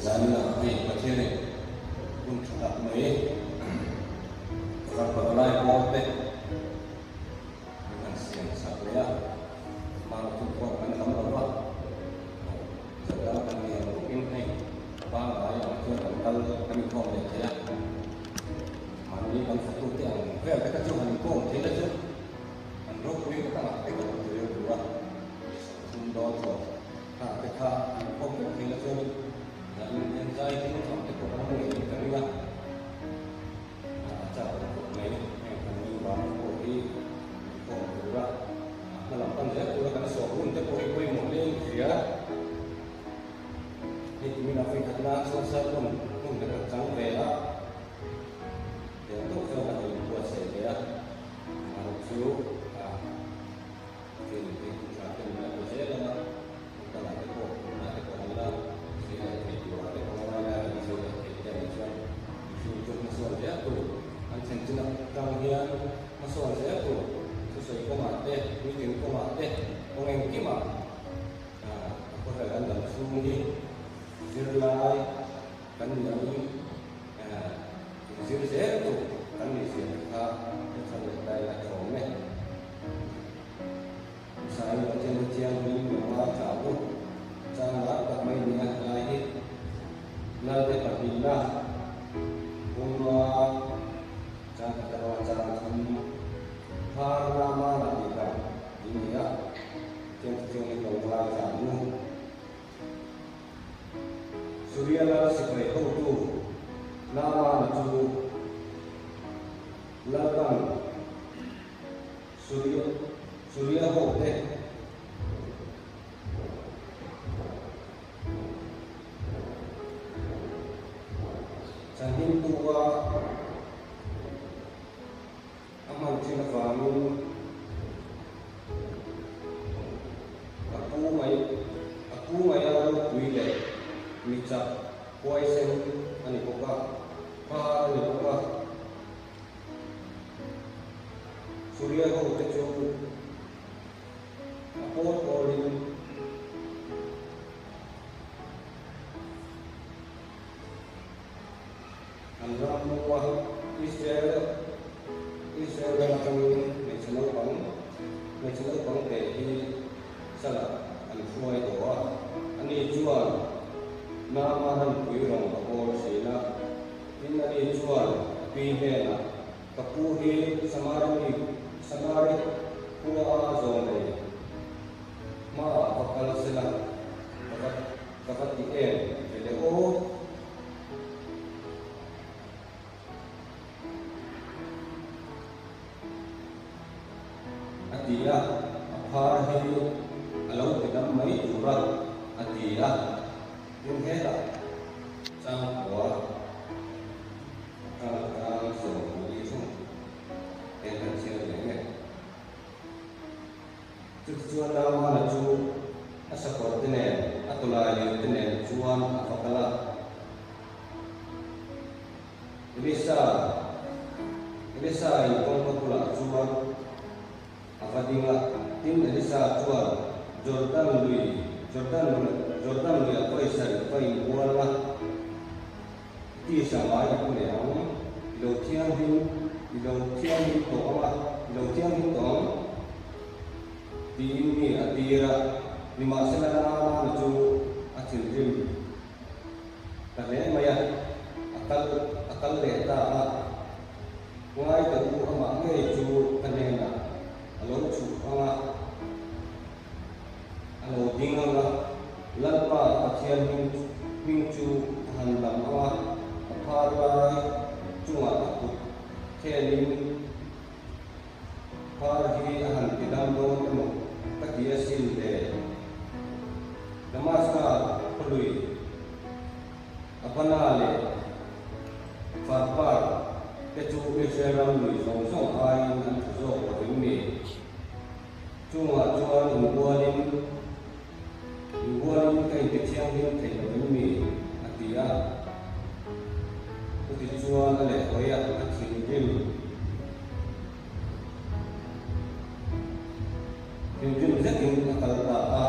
zan na ai pathian kun thak mai ka lai ko te kan siang sakya ma tu ko kan kam ba sedang kan yang mungkin ba la ya tu kan kan ko le ya mani kan satu tiang ke ka chu han ko te la chu an ro ku ka ta te ko te dua sun do to ha te kha ko te la chu dan yang saya ini sampai ke orang ini kerja cara ini kami bangun kopi kopi melakukan saya juga karena sohun tapi kopi mulai dia ini minafik karena selesai pun dengan sang bela yang untuk saya buat saya maksud ini kita melakukan saya dalam dalam masuk dia tu, anjing jenak kalian masuk dia tu, sesuai komate, mungkin komate, orang kima, apa kalian dalam sumber, zirlai, kan ini, zir dia tu, kan ini siapa, sampai daya kome, saya macam ini memang jauh, janganlah tak mainnya lagi, nanti apabila Umrah jangan terwajah kami Harama Nabikan ini ya Yang umrah jamu Surya sebagai itu Nama naju Lakan Surya hote Sangin tua amal cina famun aku mayar kuile micak poisen ani poka pa ani poka surya ko techo apot kolin Alhamdulillah Israel akan national bank dari salah alfuai doa ani jual nama dan kuyurang kapor sila ini jual pihena kapuhi samari kuah zone ma bakal sila dapat diken jadi Atia apa hari alau kita mai curah atia yang hela sang kuah kalau semua itu yang kecil ini tujuan nama naju asal kortene atau lain tene tujuan apa kalah Elisa yang pula tujuan Afadinga tim Elisa jual Jordan lui apa isar apa imbuan lah ti sama yang punya orang lautian hin to di ini atira lima selama menuju acil karena maya akal leta ngai tu ama ngai ju kanena Alo supaya alo dinga lalpa kacian mingcu handam awak aparai cuma aku keling parhi ahan tidam do temu kadia silde namaskar perlu apa nale farpar kecu keseram lui song ain dan so ini cuma imbuanin kai keciang kai ini atia uti jual ale hoya akhirnya Yunjun zakin akal ta'a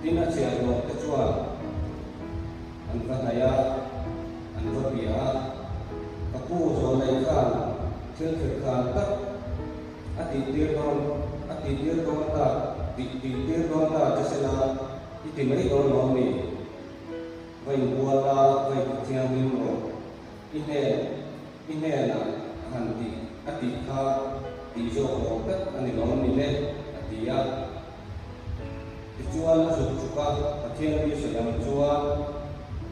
tina siya kecuali antara ya tir don ta jasela itimai don nomi vai buala vai tiang nimro ine na handi atika tijo rokat ani nomi le atia ichuan suka atiang di sedang chuan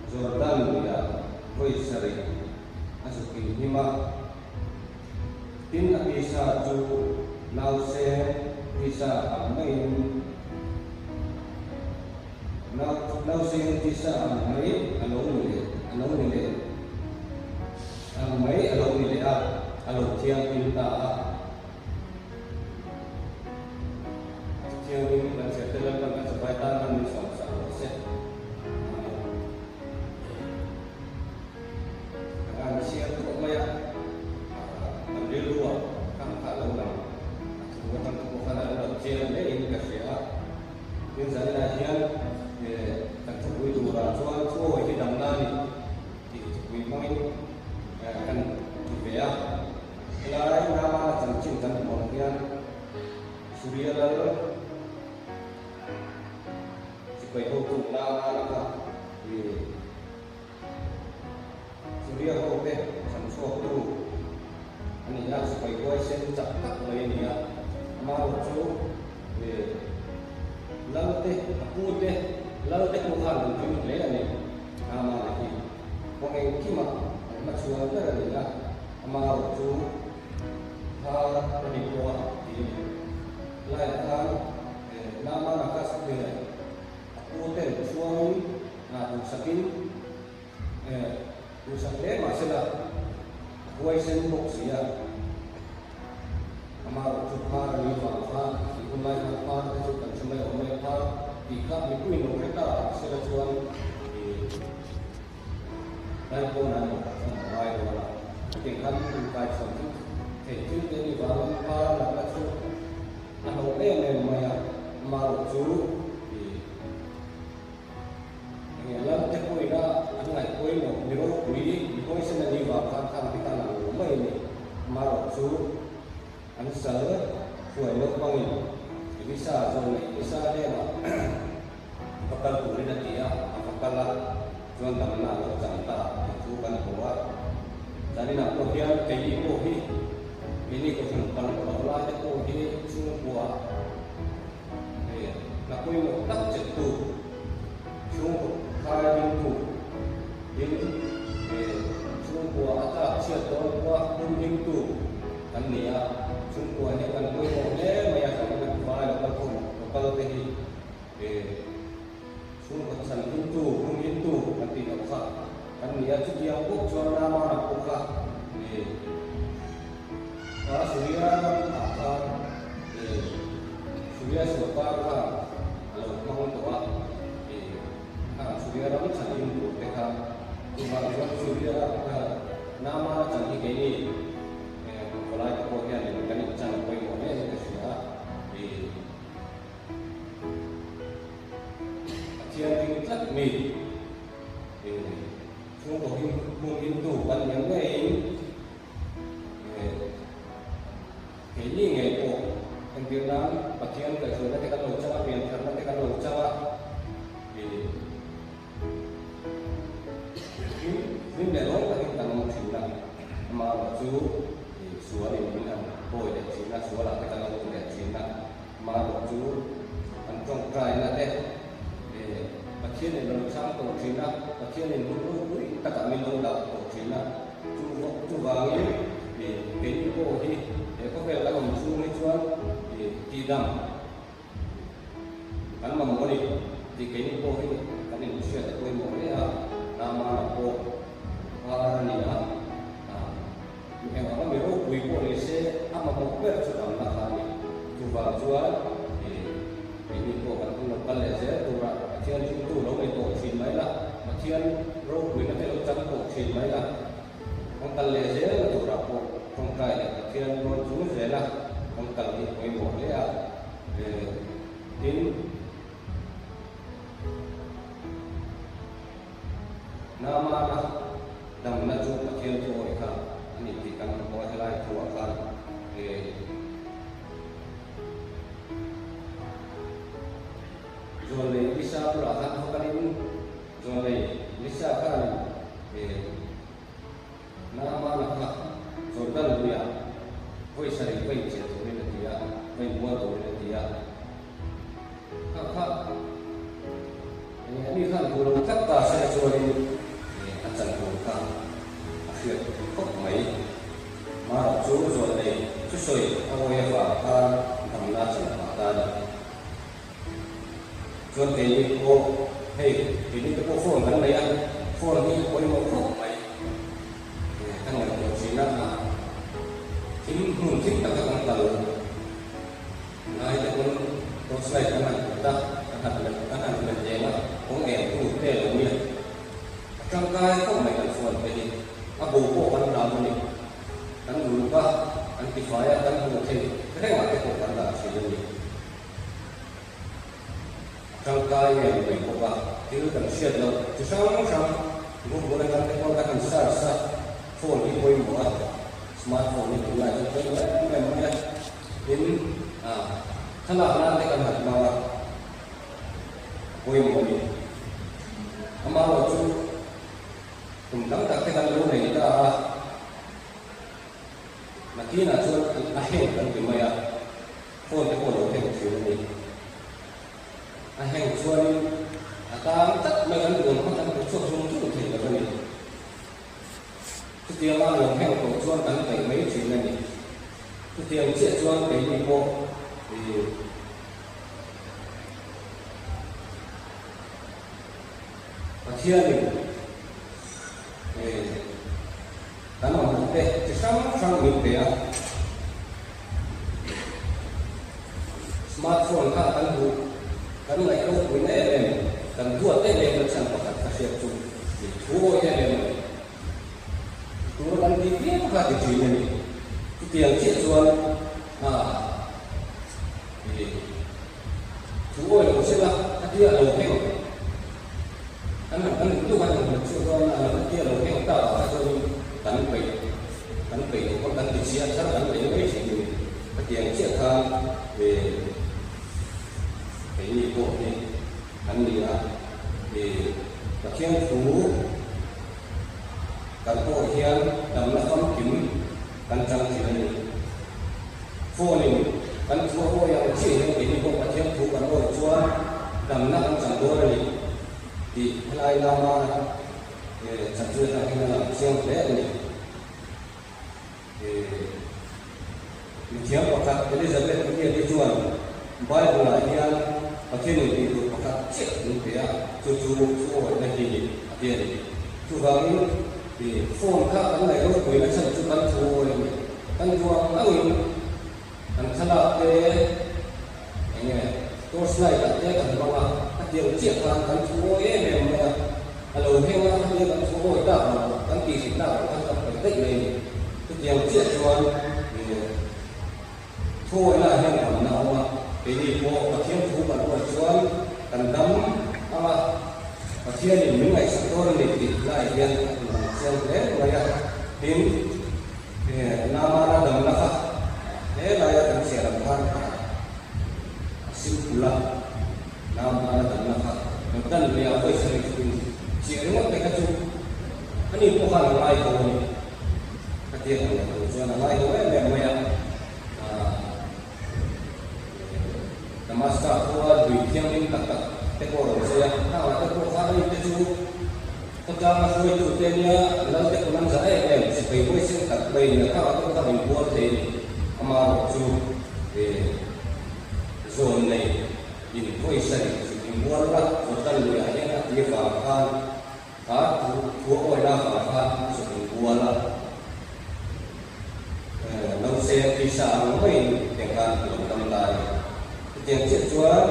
Jordan dia vai sari asukin hima tin apisa ju nause bisa amain nause bisa amain along nile amai along nile along tiang pinta tiang ini dan setelah kan kesempatan di sama-sama set akan siap untuk maya ambil dua kan kalau bukan ada tiang ini kasih nhưng giờ này hiện các chủ quy đủ là cho hội thì đầm nani thì quy mới cần về là nama chẳng chịu chẳng một cái Surya là chỉ phải hỗ trợ nama là thì Surya hỗ trợ chẳng số đủ anh ấy là chỉ phải quay xem chặt các người này mà một số về laute kuhan untuk lelaki ni ama lagi orang kima macam apa ni lah ama tu hal ni kuah ini lain hal nama nakas dia hotel suami usakin usakle masalah kuaisen boksia ama tu hal ni faham mulai apa itu kan semai orang apa jika itu mereka sudah jual di lain nanti mulai dulu tinggal bukai something itu jadi baru apa nak tu anu yang maya malu tu di dalam tekoi dah angai koi no miro kui koi senani bahkan kan kita nak rumah ini malu tu ansar kuai lok bangun bisa dia bakal boleh nanti ya apakah jual tanah atau janta itu kan buat jadi nak kopian kayak kopi ini kopi kalau ada kopi semua buat nak kopi mau tak cetu semua kaya itu ini semua buat ada siapa buat pun itu kan ni ya semua ni kan kopi mau banyak kalau tadi semua kesan itu nanti nak kan dia tu dia pun jual nama nak buka Surya akan Surya sebab kalau mau tua Surya ramu cari itu mereka cuma jual Surya nama cari ini kalau itu kopian ini kan jangan kau ini tiang tingkat mil, semua mungkin tu banyak lain, ini ngeko, kemudian bagian kerja tekan locak, karena tekan locak, ini melong lagi tanam Cina, malu suara ini bilang, boy dari Cina, suara tekan locak dari Cina, malu antong kaya nade. Bagian yang dalam satu Cina, bagian yang dulu tak kami longgar Cina, cuma ini di bawah ini, kau kalau musuh ni jual tidak, kan memori di kini bawah ini, kan ini musuh ada kau memori nama aku orang ni yang orang biru kui polisi, ama mau berjuang nak ni, jual ini kau kan tu lokal aja, tu Chiên chúng tôi nấu cái tổ chín mấy là mà chiên rau quý nó cái lẩu trắng tổ chín mấy là con tần lệ dễ là tổ đảo bộ con cày là chiên luôn xuống dễ là con tần thì quay một lẽ đến nama là đằng là chung mà chiên cho hội cả anh thì cần có cái lại thua cả rồi lấy visa của là thằng học anh rồi lấy visa kan nama nak rồi dan dia voi sari voi je tu ni dia voi mua tu ni dia kakak ini kan guru kata saya rồi acan guru kan akhir kok mai mà chú rồi này chú soi ông ấy vào ta làm ra chỉ là ta đó cho nên cô hey thì đi cô phone cái này anh phone đi cô đi mua phone mày cái này là chỉ là chính tất cả các tờ này thì cũng có sai cái này ta các hạt mình dễ mà cũng nghèo cũng tệ luôn nhỉ trong cái không phải là phone cái gì bố cô ăn làm cái gì kan lupa antifaya kan mungkin kadang ada kok anda sini jangkai yang baik kok itu kan siat lo sama gua boleh kan kau kan sa phone ini boleh buat smartphone ini lah itu memang ini kenapa nanti kan hati malah boleh boleh amal itu tentang tak kita dulu nih kita nakina chuan a heng kan ti mai a phone te ko lo heng thil ni a heng chuan a tam tak mai kan dum ko tan chu chu thil ka ni chu tiang a lo heng ko chuan kan kai mai thil ni chu tiang che chuan kai ni ko pathian ni kan orang teh sama gitu ya smartphone kan nggak tahu punya kan dua teh macam pakai kasih tu itu ya turun kan TV apa di sini nih itu yang jual itu yang siapa dia logeng kan itu kan dia logeng tahu atau kan bị con đang bị chia rất là bị mấy chuyện cái tiền chia tham về cái gì bộ thì anh đi là thì các thiên phú các bộ thiên đầm là không kiếm căn trăng thì là gì phô này căn chúa ngôi yang chỉ những cái gì bộ các thiên phú các bộ chúa đầm là không chẳng đôi này thì lại làm chẳng chưa là cái là riêng thế này Tiang pakat Elizabeth punya tujuan Bible lah dia akhirnya itu pakat cek dia cucu lagi dia tu kami di phone kan lại có quỹ là sản xuất bánh thua bánh thua ăn ăn salad thế anh nghe tôi slide đặt thế cần bao à tiền chiết hàng bánh thua ấy mềm mà alo heo ăn như bánh thua hồi đảo bánh kỳ xịn đảo ăn phải tích này cái tiền chiết cho thôi là hiện phẩm nào mà cái gì bộ và thiên phú và nội xuân cần đấm và thiên thì những ngày sắp tới thì lại hiện xem thế rồi đến nam ra đầm là khác thế là cần sẽ làm than xin pula nam ra đầm là khác mình tân về ở với sự chỉ đến một cái chung anh đi mua hàng lại thôi cái tiền là cho nó lại thôi em mày Namaskar tua duit yang ini tak tekor saya tahu tekor kali itu pertama saya itu tanya lalu tekor saya sebagai voice tak baik kalau aku tak membuat ini amal tu zone ini voice ini membuat lah hotel dia yang dia faham dua orang faham membuat lah lalu saya bisa main dengan teman-teman lain yang cek jual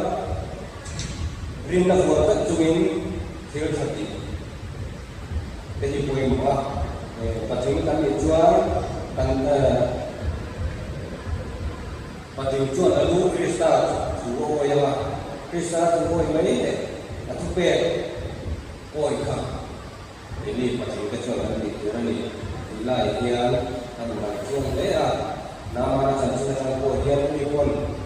rinda buat tak cungin thiếu thật thì cái gì quyền quá và chúng ta bị jual dan và chúng jual ở lũ kristal thủ ô yang mà kristal thủ ô mấy đấy là thuốc bè ôi cả ini và chúng ta jual ở đi từ đây lại hiền thành là jual đấy nama sản xuất trong cổ hiền đi quân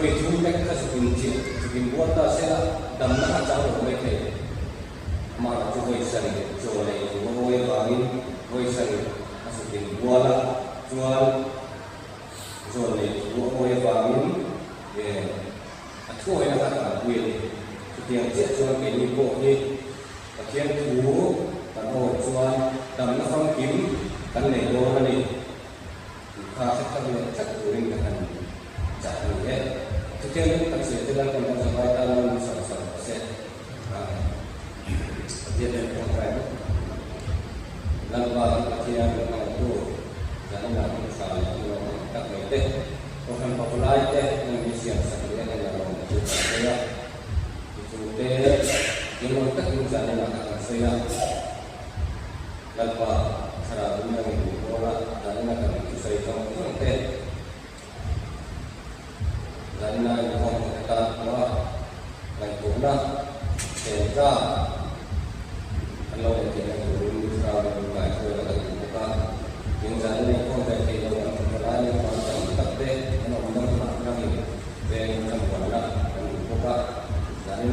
Koi Tumek ka sukin buata sila dam na jang lo mai the ma chu koi san jo le wo we bangin koi san sukin buala chuan jo le wo we bangin ye athu ai na ka wi tiang che chuan ke ni po ni pathian thu kan o chuan dam na fang kim kan nei do ani kha sa kan le chak turing kan cha ni he Kemudian kan saya tidak akan sampaikan salah-salah set. Dia dari kontrak. Lalu dia itu dan nak misalnya itu tak boleh. Orang popular itu yang bisa sebenarnya dalam saya itu dia yang tak misalnya nak saya. Lalu serabunya itu orang dan nak itu saya tahu itu dan yang kata bahwa lainnya sehingga kalau kita turun kalau baik kita buka yang jadi konten itu yang lain macam tapi yang orang ini yang bukan dan buka dan